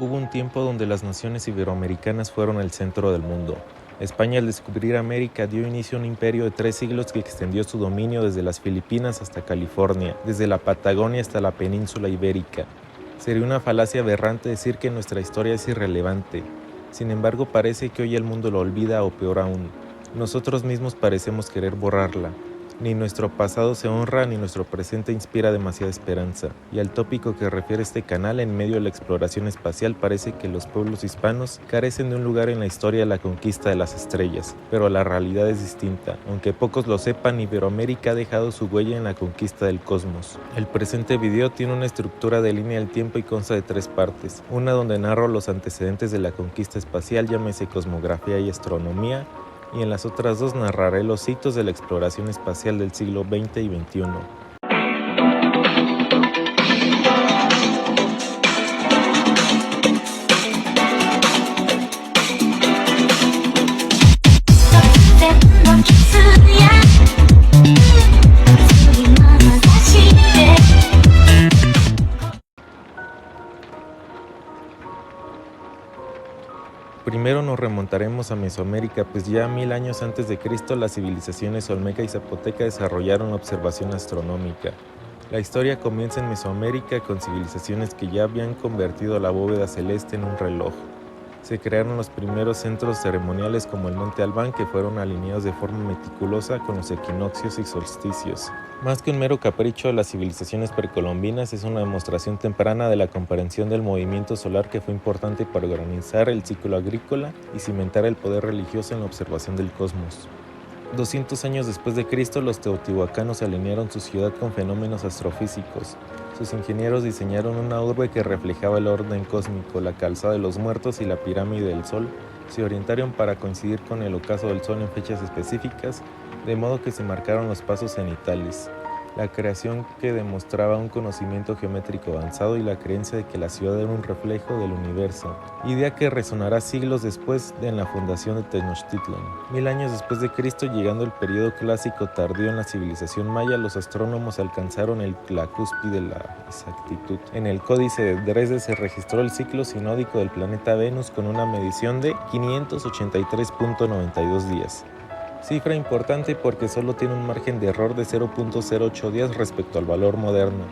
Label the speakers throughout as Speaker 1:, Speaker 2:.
Speaker 1: Hubo un tiempo donde las naciones iberoamericanas fueron el centro del mundo. España, al descubrir América, dio inicio a un imperio de 3 siglos que extendió su dominio desde las Filipinas hasta California, desde la Patagonia hasta la península ibérica. Sería una falacia aberrante decir que nuestra historia es irrelevante. Sin embargo, parece que hoy el mundo lo olvida o peor aún, nosotros mismos parecemos querer borrarla. Ni nuestro pasado se honra ni nuestro presente inspira demasiada esperanza. Y al tópico que refiere este canal, en medio de la exploración espacial, parece que los pueblos hispanos carecen de un lugar en la historia de la conquista de las estrellas. Pero la realidad es distinta. Aunque pocos lo sepan, Iberoamérica ha dejado su huella en la conquista del cosmos. El presente video tiene una estructura de línea del tiempo y consta de 3 partes. Una donde narro los antecedentes de la conquista espacial, llámese cosmografía y astronomía, y en las otras 2 narraré los hitos de la exploración espacial del siglo XX y XXI. Primero nos remontaremos a Mesoamérica, pues ya 1000 años antes de Cristo las civilizaciones olmeca y zapoteca desarrollaron la observación astronómica. La historia comienza en Mesoamérica con civilizaciones que ya habían convertido la bóveda celeste en un reloj. Se crearon los primeros centros ceremoniales como el Monte Albán, que fueron alineados de forma meticulosa con los equinoccios y solsticios. Más que un mero capricho de las civilizaciones precolombinas, es una demostración temprana de la comprensión del movimiento solar que fue importante para organizar el ciclo agrícola y cimentar el poder religioso en la observación del cosmos. 200 años después de Cristo, los teotihuacanos alinearon su ciudad con fenómenos astrofísicos. Sus ingenieros diseñaron una urbe que reflejaba el orden cósmico, la calzada de los muertos y la pirámide del Sol. Se orientaron para coincidir con el ocaso del Sol en fechas específicas, de modo que se marcaron los pasos cenitales. La creación que demostraba un conocimiento geométrico avanzado y la creencia de que la ciudad era un reflejo del universo, idea que resonará siglos después en la fundación de Tenochtitlan. 1000 años después de Cristo, llegando el periodo clásico tardío en la civilización maya, los astrónomos alcanzaron la cúspide de la exactitud. En el Códice de Dresde se registró el ciclo sinódico del planeta Venus con una medición de 583.92 días. Cifra importante porque solo tiene un margen de error de 0.08 días respecto al valor moderno.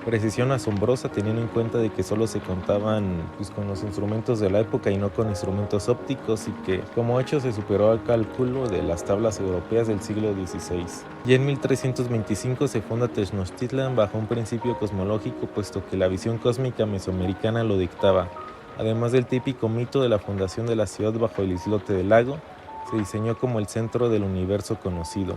Speaker 1: Precisión asombrosa teniendo en cuenta de que solo se contaban con los instrumentos de la época y no con instrumentos ópticos, y que como hecho se superó al cálculo de las tablas europeas del siglo XVI. Ya en 1325 se funda Tenochtitlan bajo un principio cosmológico, puesto que la visión cósmica mesoamericana lo dictaba. Además del típico mito de la fundación de la ciudad bajo el islote del lago, se diseñó como el centro del universo conocido.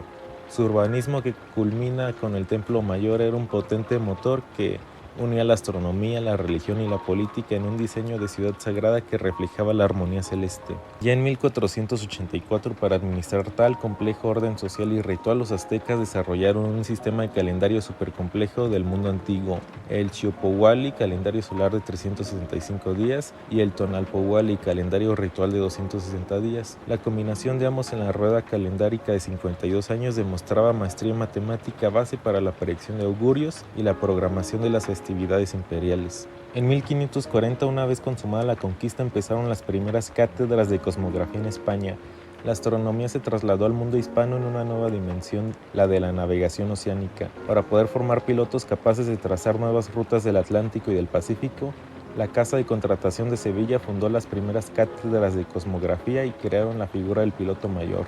Speaker 1: Su urbanismo, que culmina con el Templo Mayor, era un potente motor que unía la astronomía, la religión y la política en un diseño de ciudad sagrada que reflejaba la armonía celeste. Ya en 1484, para administrar tal complejo orden social y ritual, los aztecas desarrollaron un sistema de calendario supercomplejo del mundo antiguo, el Xiuhpohualli, calendario solar de 365 días, y el Tonalpohualli, calendario ritual de 260 días. La combinación de ambos en la rueda calendárica de 52 años demostraba maestría matemática base para la predicción de augurios y la programación de las actividades imperiales. En 1540, una vez consumada la conquista, empezaron las primeras cátedras de cosmografía en España. La astronomía se trasladó al mundo hispano en una nueva dimensión, la de la navegación oceánica. Para poder formar pilotos capaces de trazar nuevas rutas del Atlántico y del Pacífico, la Casa de Contratación de Sevilla fundó las primeras cátedras de cosmografía y crearon la figura del piloto mayor,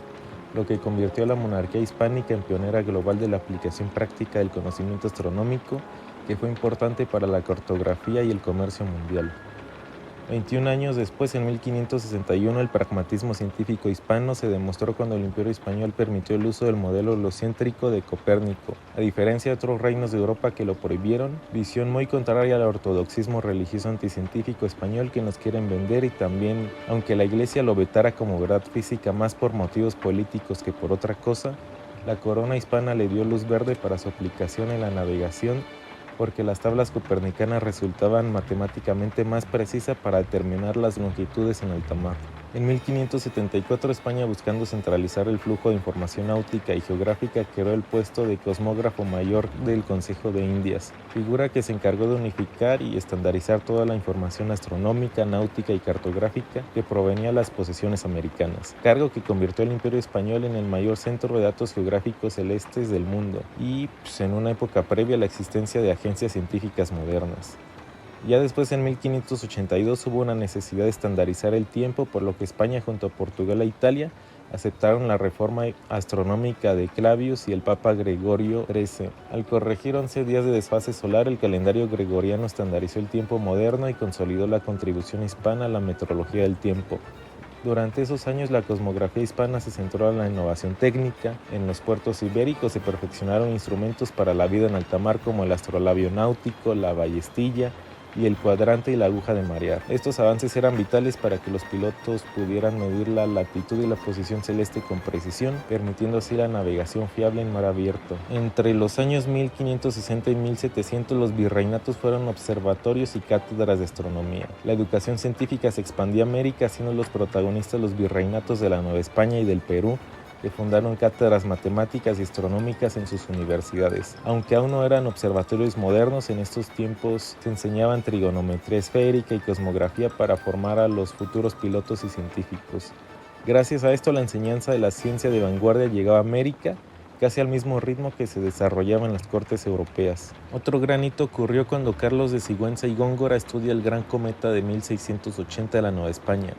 Speaker 1: lo que convirtió a la monarquía hispánica en pionera global de la aplicación práctica del conocimiento astronómico, que fue importante para la cartografía y el comercio mundial. 21 años después, en 1561, el pragmatismo científico hispano se demostró cuando el Imperio español permitió el uso del modelo heliocéntrico de Copérnico, a diferencia de otros reinos de Europa que lo prohibieron, visión muy contraria al ortodoxismo religioso anticientífico español que nos quieren vender, y también, aunque la Iglesia lo vetara como verdad física más por motivos políticos que por otra cosa, la corona hispana le dio luz verde para su aplicación en la navegación, porque las tablas copernicanas resultaban matemáticamente más precisas para determinar las longitudes en alta mar. En 1574 España, buscando centralizar el flujo de información náutica y geográfica, creó el puesto de cosmógrafo mayor del Consejo de Indias, figura que se encargó de unificar y estandarizar toda la información astronómica, náutica y cartográfica que provenía de las posesiones americanas, cargo que convirtió al Imperio Español en el mayor centro de datos geográficos celestes del mundo y en una época previa a la existencia de agencias científicas modernas. Ya después, en 1582, hubo una necesidad de estandarizar el tiempo, por lo que España junto a Portugal e Italia aceptaron la reforma astronómica de Clavius y el Papa Gregorio XIII. Al corregir 11 días de desfase solar, el calendario gregoriano estandarizó el tiempo moderno y consolidó la contribución hispana a la metrología del tiempo. Durante esos años, la cosmografía hispana se centró en la innovación técnica. En los puertos ibéricos se perfeccionaron instrumentos para la vida en alta mar como el astrolabio náutico, la ballestilla y el cuadrante y la aguja de marear. Estos avances eran vitales para que los pilotos pudieran medir la latitud y la posición celeste con precisión, permitiendo así la navegación fiable en mar abierto. Entre los años 1560 y 1700, los virreinatos fueron observatorios y cátedras de astronomía. La educación científica se expandía a América, siendo los protagonistas los virreinatos de la Nueva España y del Perú, que fundaron cátedras matemáticas y astronómicas en sus universidades. Aunque aún no eran observatorios modernos, en estos tiempos se enseñaban trigonometría esférica y cosmografía para formar a los futuros pilotos y científicos. Gracias a esto, la enseñanza de la ciencia de vanguardia llegaba a América casi al mismo ritmo que se desarrollaba en las cortes europeas. Otro gran hito ocurrió cuando Carlos de Sigüenza y Góngora estudia el gran cometa de 1680 de la Nueva España.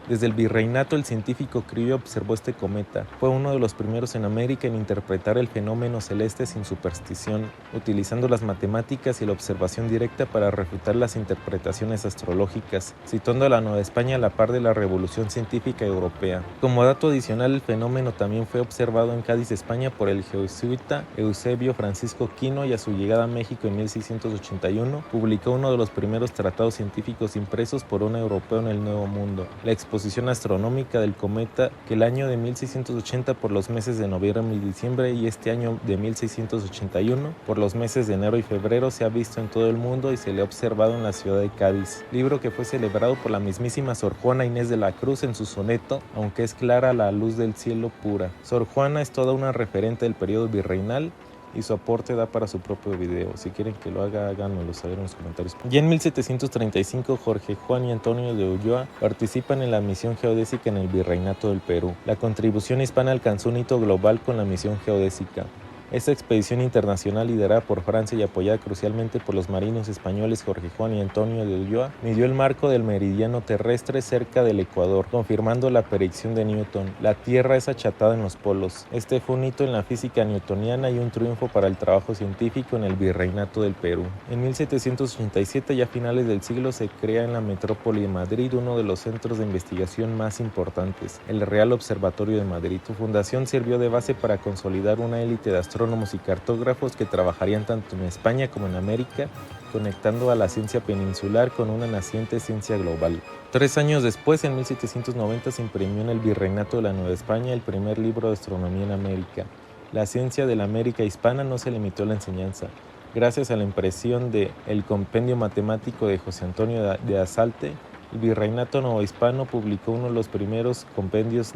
Speaker 1: Desde el virreinato, el científico criollo observó este cometa. Fue uno de los primeros en América en interpretar el fenómeno celeste sin superstición, utilizando las matemáticas y la observación directa para refutar las interpretaciones astrológicas, situando a la Nueva España a la par de la revolución científica europea. Como dato adicional, el fenómeno también fue observado en Cádiz, España, por el jesuita Eusebio Francisco Quino, y a su llegada a México en 1681, publicó uno de los primeros tratados científicos impresos por un europeo en el Nuevo Mundo. La exposición astronómica del cometa, que el año de 1680 por los meses de noviembre y diciembre, y este año de 1681 por los meses de enero y febrero, se ha visto en todo el mundo y se le ha observado en la ciudad de Cádiz, libro que fue celebrado por la mismísima Sor Juana Inés de la Cruz en su soneto Aunque es clara la luz del cielo pura. Sor Juana es toda una referente del periodo virreinal y su aporte da para su propio video. Si quieren que lo haga, háganmelo saber en los comentarios. Ya en 1735, Jorge Juan y Antonio de Ulloa participan en la misión geodésica en el Virreinato del Perú. La contribución hispana alcanzó un hito global con la misión geodésica. Esta expedición internacional, liderada por Francia y apoyada crucialmente por los marinos españoles Jorge Juan y Antonio de Ulloa, midió el marco del meridiano terrestre cerca del Ecuador, confirmando la predicción de Newton: la Tierra es achatada en los polos. Este fue un hito en la física newtoniana y un triunfo para el trabajo científico en el Virreinato del Perú. En 1787, ya a finales del siglo, se crea en la metrópoli de Madrid uno de los centros de investigación más importantes, el Real Observatorio de Madrid. Su fundación sirvió de base para consolidar una élite de astrónomos y cartógrafos que trabajarían tanto en España como en América, conectando a la ciencia peninsular con una naciente ciencia global. 3 años después, en 1790, se imprimió en el Virreinato de la Nueva España el primer libro de astronomía en América. La ciencia de la América hispana no se limitó a la enseñanza. Gracias a la impresión de El Compendio Matemático de José Antonio de Azalte, el Virreinato Novohispano publicó uno de los primeros compendios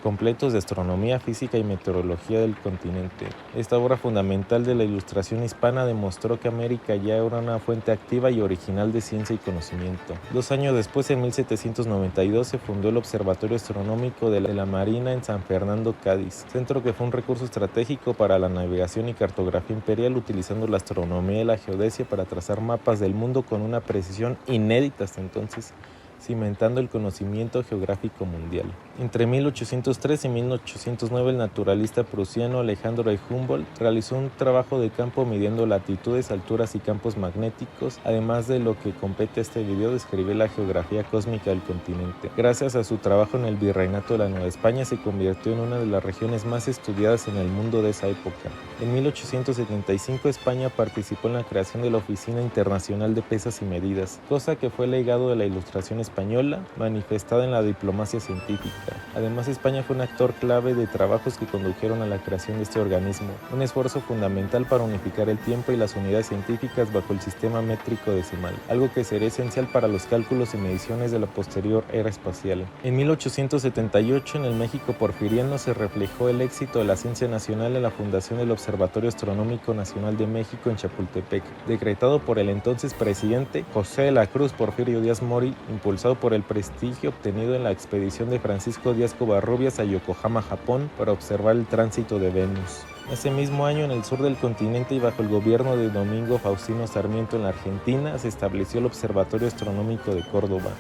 Speaker 1: completos de astronomía, física y meteorología del continente. Esta obra fundamental de la ilustración hispana demostró que América ya era una fuente activa y original de ciencia y conocimiento. 2 años después, en 1792, se fundó el Observatorio Astronómico de la Marina en San Fernando, Cádiz, centro que fue un recurso estratégico para la navegación y cartografía imperial, utilizando la astronomía y la geodesia para trazar mapas del mundo con una precisión inédita hasta entonces, cimentando el conocimiento geográfico mundial. Entre 1803 y 1809, el naturalista prusiano Alejandro de Humboldt realizó un trabajo de campo midiendo latitudes, alturas y campos magnéticos. Además de lo que compete a este video, describe la geografía cósmica del continente. Gracias a su trabajo en el Virreinato de la Nueva España, se convirtió en una de las regiones más estudiadas en el mundo de esa época. En 1875, España participó en la creación de la Oficina Internacional de Pesas y Medidas, cosa que fue legado de la Ilustración española española, manifestada en la diplomacia científica. Además, España fue un actor clave de trabajos que condujeron a la creación de este organismo, un esfuerzo fundamental para unificar el tiempo y las unidades científicas bajo el sistema métrico decimal, algo que sería esencial para los cálculos y mediciones de la posterior era espacial. En 1878, en el México porfiriano, se reflejó el éxito de la ciencia nacional en la fundación del Observatorio Astronómico Nacional de México en Chapultepec, decretado por el entonces presidente José de la Cruz Porfirio Díaz Mori, impulsado por el prestigio obtenido en la expedición de Francisco Díaz Covarrubias a Yokohama, Japón, para observar el tránsito de Venus. Ese mismo año, en el sur del continente y bajo el gobierno de Domingo Faustino Sarmiento en la Argentina, se estableció el Observatorio Astronómico de Córdoba,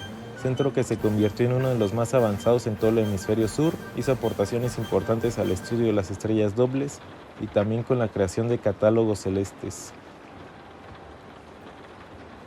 Speaker 1: centro que se convirtió en uno de los más avanzados en todo el hemisferio sur, hizo aportaciones importantes al estudio de las estrellas dobles y también con la creación de catálogos celestes.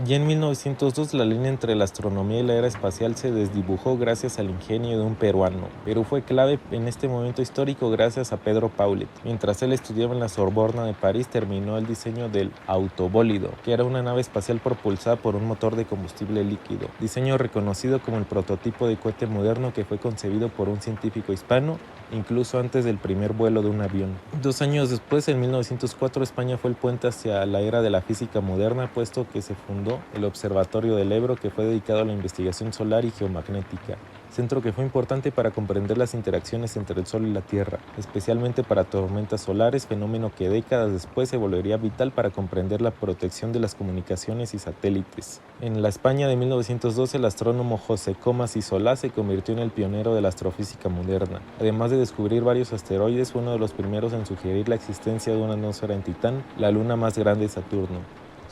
Speaker 1: Ya en 1902 la línea entre la astronomía y la era espacial se desdibujó gracias al ingenio de un peruano. Perú fue clave en este momento histórico gracias a Pedro Paulet. Mientras él estudiaba en la Sorbona de París, terminó el diseño del autobólido, que era una nave espacial propulsada por un motor de combustible líquido, diseño reconocido como el prototipo de cohete moderno que fue concebido por un científico hispano, incluso antes del primer vuelo de un avión. 2 años después, en 1904, España fue el puente hacia la era de la física moderna, puesto que se fundó el Observatorio del Ebro, que fue dedicado a la investigación solar y geomagnética, centro que fue importante para comprender las interacciones entre el Sol y la Tierra, especialmente para tormentas solares, fenómeno que décadas después se volvería vital para comprender la protección de las comunicaciones y satélites. En la España de 1912, el astrónomo José Comas y Solá se convirtió en el pionero de la astrofísica moderna. Además de descubrir varios asteroides, fue uno de los primeros en sugerir la existencia de una atmósfera en Titán, la luna más grande de Saturno.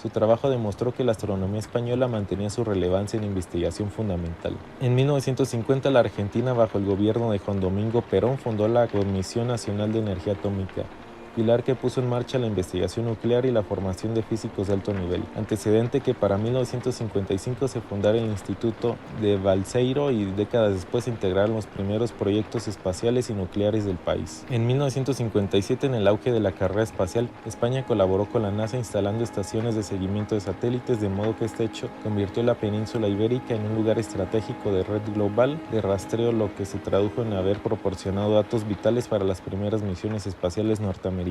Speaker 1: Su trabajo demostró que la astronomía española mantenía su relevancia en investigación fundamental. En 1950, la Argentina, bajo el gobierno de Juan Domingo Perón, fundó la Comisión Nacional de Energía Atómica, pilar que puso en marcha la investigación nuclear y la formación de físicos de alto nivel, antecedente que para 1955 se fundara el Instituto de Balseiro y décadas después se integraron los primeros proyectos espaciales y nucleares del país. En 1957, en el auge de la carrera espacial, España colaboró con la NASA instalando estaciones de seguimiento de satélites, de modo que este hecho convirtió la península ibérica en un lugar estratégico de red global de rastreo, lo que se tradujo en haber proporcionado datos vitales para las primeras misiones espaciales norteamericanas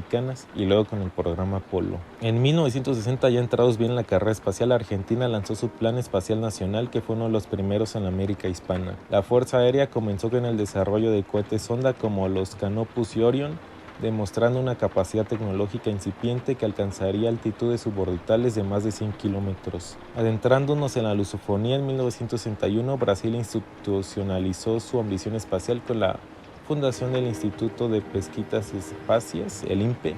Speaker 1: y luego con el programa Apolo. En 1960, ya entrados bien en la carrera espacial, Argentina lanzó su Plan Espacial Nacional, que fue uno de los primeros en América Hispana. La Fuerza Aérea comenzó con el desarrollo de cohetes sonda como los Canopus y Orion, demostrando una capacidad tecnológica incipiente que alcanzaría altitudes suborbitales de más de 100 kilómetros. Adentrándonos en la lusofonía, en 1961 Brasil institucionalizó su ambición espacial con la fundación del Instituto de Pesquisas Espaciales, el INPE.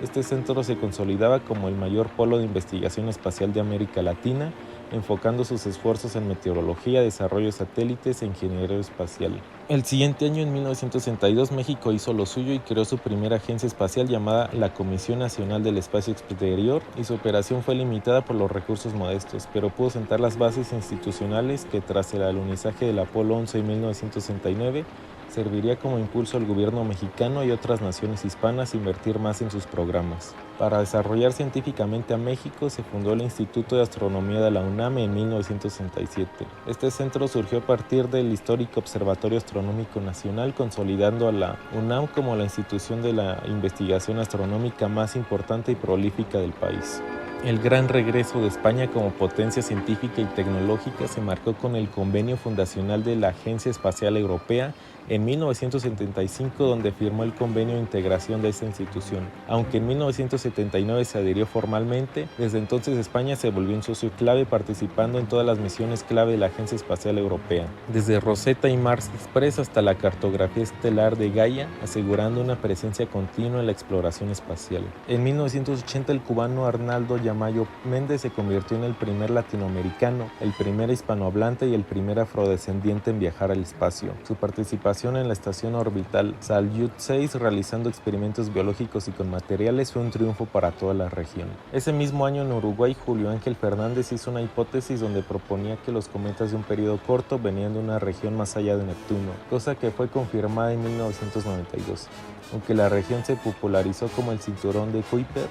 Speaker 1: Este centro se consolidaba como el mayor polo de investigación espacial de América Latina, enfocando sus esfuerzos en meteorología, desarrollo de satélites e ingeniería espacial. El siguiente año, en 1962, México hizo lo suyo y creó su primera agencia espacial llamada la Comisión Nacional del Espacio Exterior, y su operación fue limitada por los recursos modestos, pero pudo sentar las bases institucionales que tras el alunizaje del Apolo 11 en 1969 serviría como impulso al gobierno mexicano y otras naciones hispanas a invertir más en sus programas. Para desarrollar científicamente a México se fundó el Instituto de Astronomía de la UNAM en 1967. Este centro surgió a partir del histórico Observatorio Astronómico Nacional, consolidando a la UNAM como la institución de la investigación astronómica más importante y prolífica del país. El gran regreso de España como potencia científica y tecnológica se marcó con el convenio fundacional de la Agencia Espacial Europea en 1975, donde firmó el convenio de integración de esta institución. Aunque en 1979 se adhirió formalmente, desde entonces España se volvió un socio clave, participando en todas las misiones clave de la Agencia Espacial Europea, desde Rosetta y Mars Express hasta la cartografía estelar de Gaia, asegurando una presencia continua en la exploración espacial. En 1980, el cubano Arnaldo Yamayo Méndez se convirtió en el primer latinoamericano, el primer hispanohablante y el primer afrodescendiente en viajar al espacio. Su participación en la estación orbital Salyut 6, realizando experimentos biológicos y con materiales, fue un triunfo para toda la región. Ese mismo año, en Uruguay, Julio Ángel Fernández hizo una hipótesis donde proponía que los cometas de un periodo corto venían de una región más allá de Neptuno, cosa que fue confirmada en 1992. Aunque la región se popularizó como el cinturón de Kuiper,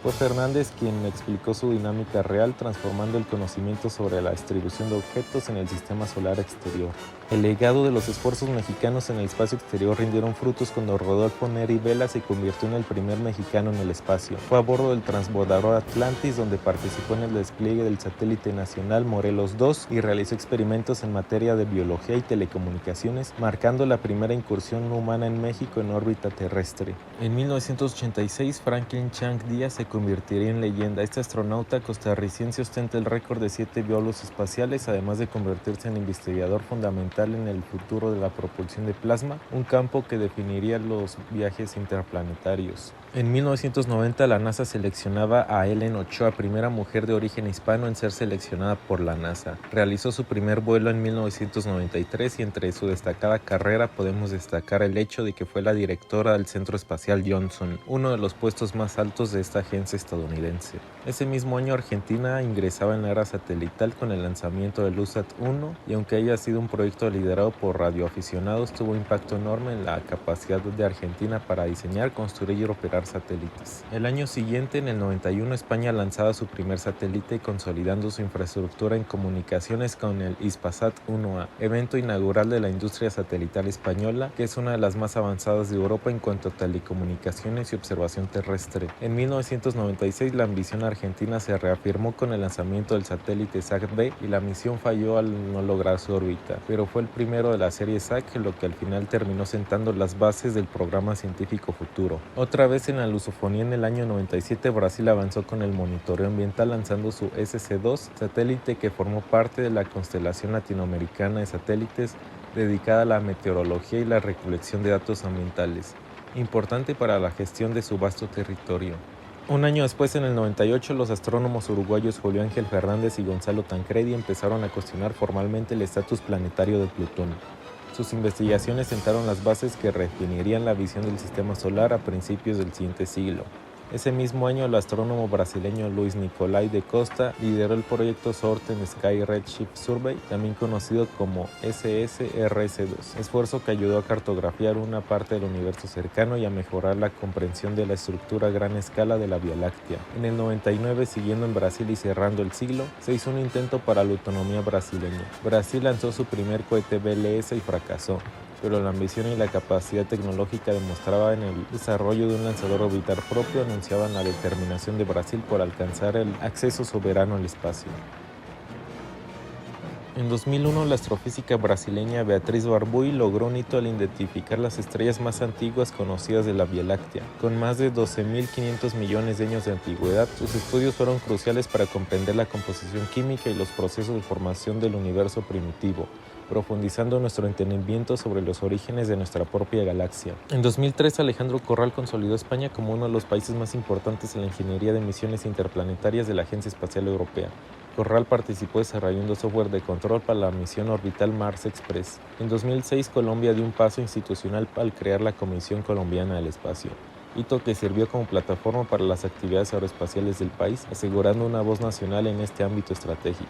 Speaker 1: Fue Fernández quien explicó su dinámica real, transformando el conocimiento sobre la distribución de objetos en el sistema solar exterior. El legado de los esfuerzos mexicanos en el espacio exterior rindieron frutos cuando Rodolfo Neri Vela se convirtió en el primer mexicano en el espacio. Fue a bordo del transbordador Atlantis, donde participó en el despliegue del satélite nacional Morelos 2 y realizó experimentos en materia de biología y telecomunicaciones, marcando la primera incursión humana en México en órbita terrestre. En 1986, Franklin Chang Díaz se convertiría en leyenda. Este astronauta costarricense ostenta el récord de 7 vuelos espaciales, además de convertirse en investigador fundamental en el futuro de la propulsión de plasma, un campo que definiría los viajes interplanetarios. En 1990, la NASA seleccionaba a Helen Ochoa, primera mujer de origen hispano en ser seleccionada por la NASA. Realizó su primer vuelo en 1993 y entre su destacada carrera podemos destacar el hecho de que fue la directora del Centro Espacial Johnson, uno de los puestos más altos de esta agencia estadounidense. Ese mismo año, Argentina ingresaba en la era satelital con el lanzamiento del USAT-1 y aunque haya sido un proyecto liderado por radioaficionados, tuvo impacto enorme en la capacidad de Argentina para diseñar, construir y operar satélites. El año siguiente, en el 91, España lanzaba su primer satélite, consolidando su infraestructura en comunicaciones con el Hispasat-1A, evento inaugural de la industria satelital española, que es una de las más avanzadas de Europa en cuanto a telecomunicaciones y observación terrestre. En 1996, la ambición argentina se reafirmó con el lanzamiento del satélite SAC-B y la misión falló al no lograr su órbita, pero fue el primero de la serie SAC, lo que al final terminó sentando las bases del programa científico futuro. Otra vez en la lusofonía, en el año 97, Brasil avanzó con el monitoreo ambiental lanzando su SC-2, satélite que formó parte de la constelación latinoamericana de satélites dedicada a la meteorología y la recolección de datos ambientales, importante para la gestión de su vasto territorio. Un año después, en el 98, los astrónomos uruguayos Julio Ángel Fernández y Gonzalo Tancredi empezaron a cuestionar formalmente el estatus planetario de Plutón. Sus investigaciones sentaron las bases que redefinirían la visión del sistema solar a principios del siguiente siglo. Ese mismo año, el astrónomo brasileño Luiz Nicolai de Costa lideró el proyecto Southern Sky Redshift Survey, también conocido como SSRS-2, esfuerzo que ayudó a cartografiar una parte del universo cercano y a mejorar la comprensión de la estructura a gran escala de la Vía Láctea. En el 99, siguiendo en Brasil y cerrando el siglo, se hizo un intento para la autonomía brasileña. Brasil lanzó su primer cohete BLS y fracasó, pero la ambición y la capacidad tecnológica demostrada en el desarrollo de un lanzador orbital propio anunciaban la determinación de Brasil por alcanzar el acceso soberano al espacio. En 2001, la astrofísica brasileña Beatriz Barbuy logró un hito al identificar las estrellas más antiguas conocidas de la Vía Láctea. Con más de 12.500 millones de años de antigüedad, sus estudios fueron cruciales para comprender la composición química y los procesos de formación del universo primitivo, profundizando nuestro entendimiento sobre los orígenes de nuestra propia galaxia. En 2003, Alejandro Corral consolidó a España como uno de los países más importantes en la ingeniería de misiones interplanetarias de la Agencia Espacial Europea. Corral participó desarrollando software de control para la misión orbital Mars Express. En 2006, Colombia dio un paso institucional al crear la Comisión Colombiana del Espacio, hito que sirvió como plataforma para las actividades aeroespaciales del país, asegurando una voz nacional en este ámbito estratégico.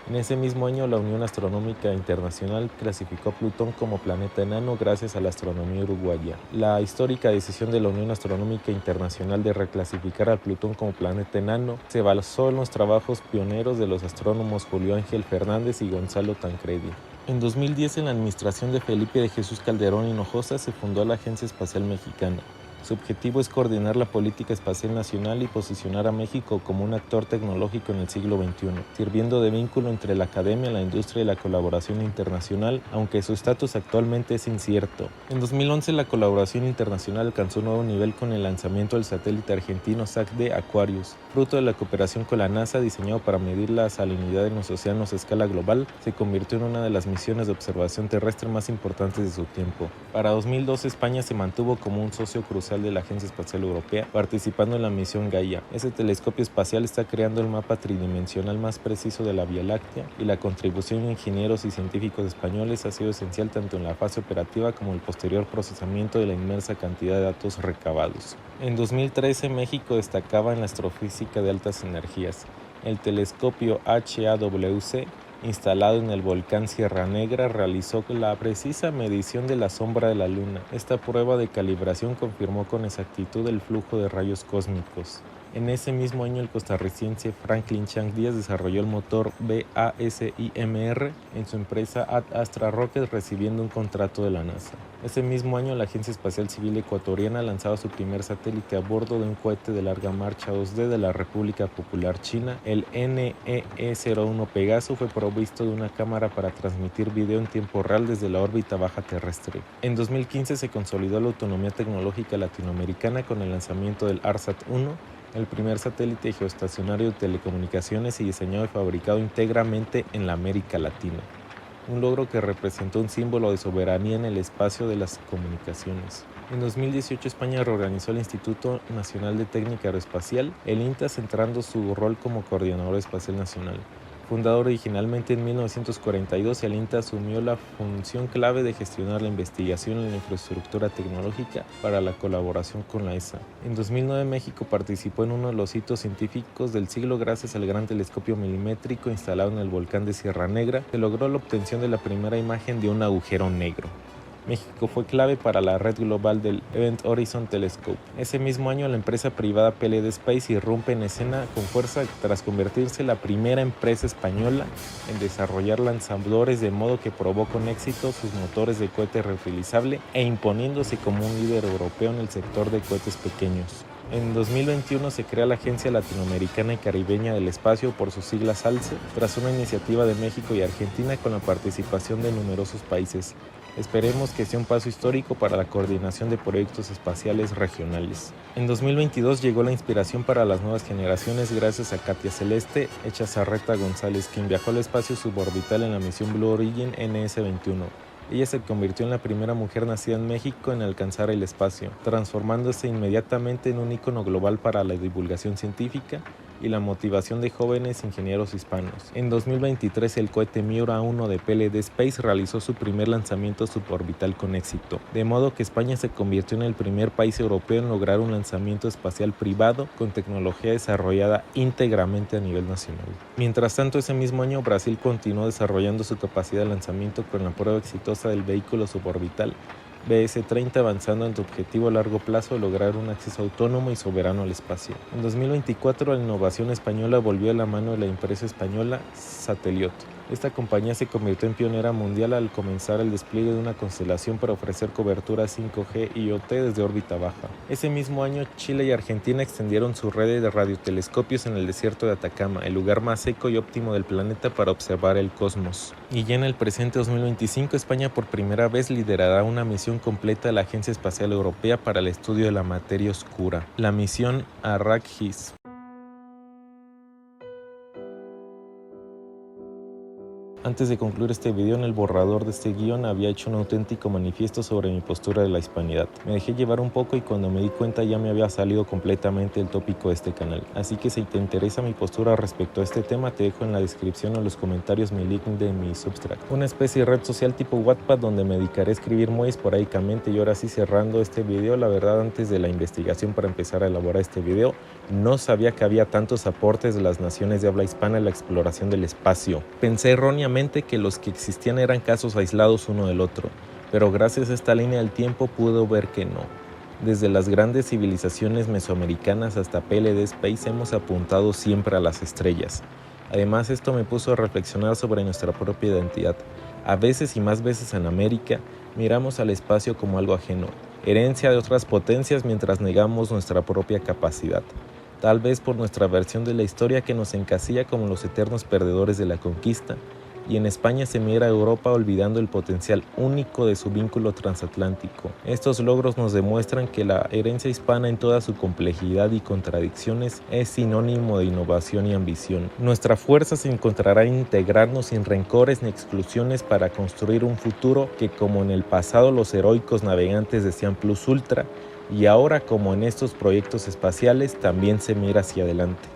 Speaker 1: En ese mismo año, la Unión Astronómica Internacional clasificó a Plutón como planeta enano gracias a la astronomía uruguaya. La histórica decisión de la Unión Astronómica Internacional de reclasificar a Plutón como planeta enano se basó en los trabajos pioneros de los astrónomos Julio Ángel Fernández y Gonzalo Tancredi. En 2010, en la administración de Felipe de Jesús Calderón Hinojosa, se fundó la Agencia Espacial Mexicana. Su objetivo es coordinar la política espacial nacional y posicionar a México como un actor tecnológico en el siglo XXI, sirviendo de vínculo entre la academia, la industria y la colaboración internacional, aunque su estatus actualmente es incierto. En 2011, la colaboración internacional alcanzó un nuevo nivel con el lanzamiento del satélite argentino SAC-D Aquarius. Fruto de la cooperación con la NASA, diseñado para medir la salinidad en los océanos a escala global, se convirtió en una de las misiones de observación terrestre más importantes de su tiempo. Para 2012, España se mantuvo como un socio crucial de la Agencia Espacial Europea, participando en la misión Gaia. Ese telescopio espacial está creando el mapa tridimensional más preciso de la Vía Láctea, y la contribución de ingenieros y científicos españoles ha sido esencial tanto en la fase operativa como el posterior procesamiento de la inmensa cantidad de datos recabados. En 2013, México destacaba en la astrofísica de altas energías. El telescopio HAWC, instalado en el volcán Sierra Negra, realizó la precisa medición de la sombra de la Luna. Esta prueba de calibración confirmó con exactitud el flujo de rayos cósmicos. En ese mismo año, el costarricense Franklin Chang Díaz desarrolló el motor BASIMR en su empresa Ad Astra Rocket, recibiendo un contrato de la NASA. Ese mismo año, la Agencia Espacial Civil Ecuatoriana lanzaba su primer satélite a bordo de un cohete de larga marcha 2D de la República Popular China. El NEE-01 Pegaso fue provisto de una cámara para transmitir video en tiempo real desde la órbita baja terrestre. En 2015 se consolidó la autonomía tecnológica latinoamericana con el lanzamiento del ARSAT-1, el primer satélite geoestacionario de telecomunicaciones y diseñado y fabricado íntegramente en la América Latina. Un logro que representó un símbolo de soberanía en el espacio de las comunicaciones. En 2018 España reorganizó el Instituto Nacional de Técnica Aeroespacial, el INTA, centrando su rol como coordinador espacial nacional. Fundado originalmente en 1942, el INTA asumió la función clave de gestionar la investigación en la infraestructura tecnológica para la colaboración con la ESA. En 2009 México participó en uno de los hitos científicos del siglo gracias al gran telescopio milimétrico instalado en el volcán de Sierra Negra. Se logró la obtención de la primera imagen de un agujero negro. México fue clave para la red global del Event Horizon Telescope. Ese mismo año, la empresa privada PLD Space irrumpe en escena con fuerza tras convertirse en la primera empresa española en desarrollar lanzadores, de modo que probó con éxito sus motores de cohete reutilizable e imponiéndose como un líder europeo en el sector de cohetes pequeños. En 2021 se crea la Agencia Latinoamericana y Caribeña del Espacio, por sus siglas ALCE, tras una iniciativa de México y Argentina con la participación de numerosos países. Esperemos que sea un paso histórico para la coordinación de proyectos espaciales regionales. En 2022 llegó la inspiración para las nuevas generaciones gracias a Katia Celeste Echazarreta González, quien viajó al espacio suborbital en la misión Blue Origin NS-21. Ella se convirtió en la primera mujer nacida en México en alcanzar el espacio, transformándose inmediatamente en un ícono global para la divulgación científica y la motivación de jóvenes ingenieros hispanos. En 2023, el cohete Miura-1 de PLD Space realizó su primer lanzamiento suborbital con éxito, de modo que España se convirtió en el primer país europeo en lograr un lanzamiento espacial privado con tecnología desarrollada íntegramente a nivel nacional. Mientras tanto, ese mismo año, Brasil continuó desarrollando su capacidad de lanzamiento con la prueba exitosa del vehículo suborbital BS-30, avanzando en su objetivo a largo plazo de lograr un acceso autónomo y soberano al espacio. En 2024, la innovación española volvió a la mano de la empresa española Sateliot. Esta compañía se convirtió en pionera mundial al comenzar el despliegue de una constelación para ofrecer cobertura 5G IoT desde órbita baja. Ese mismo año, Chile y Argentina extendieron su red de radiotelescopios en el desierto de Atacama, el lugar más seco y óptimo del planeta para observar el cosmos. Y ya en el presente 2025, España por primera vez liderará una misión completa de la Agencia Espacial Europea para el estudio de la materia oscura, la misión Arrakis. Antes de concluir este video, en el borrador de este guión había hecho un auténtico manifiesto sobre mi postura de la hispanidad. Me dejé llevar un poco y cuando me di cuenta ya me había salido completamente el tópico de este canal. Así que si te interesa mi postura respecto a este tema, te dejo en la descripción o en los comentarios mi link de mi Substack, una especie de red social tipo Wattpad donde me dedicaré a escribir muy esporádicamente. Y ahora sí, cerrando este video, la verdad, antes de la investigación para empezar a elaborar este video, no sabía que había tantos aportes de las naciones de habla hispana en la exploración del espacio. Pensé erróneamente que los que existían eran casos aislados uno del otro, pero gracias a esta línea del tiempo pude ver que no. Desde las grandes civilizaciones mesoamericanas hasta PLD Space hemos apuntado siempre a las estrellas. Además, esto me puso a reflexionar sobre nuestra propia identidad. A veces y más veces en América miramos al espacio como algo ajeno, herencia de otras potencias, mientras negamos nuestra propia capacidad. Tal vez por nuestra versión de la historia que nos encasilla como los eternos perdedores de la conquista, y en España se mira a Europa olvidando el potencial único de su vínculo transatlántico. Estos logros nos demuestran que la herencia hispana en toda su complejidad y contradicciones es sinónimo de innovación y ambición. Nuestra fuerza se encontrará en integrarnos sin rencores ni exclusiones para construir un futuro que, como en el pasado los heroicos navegantes decían plus ultra, y ahora como en estos proyectos espaciales también se mira hacia adelante.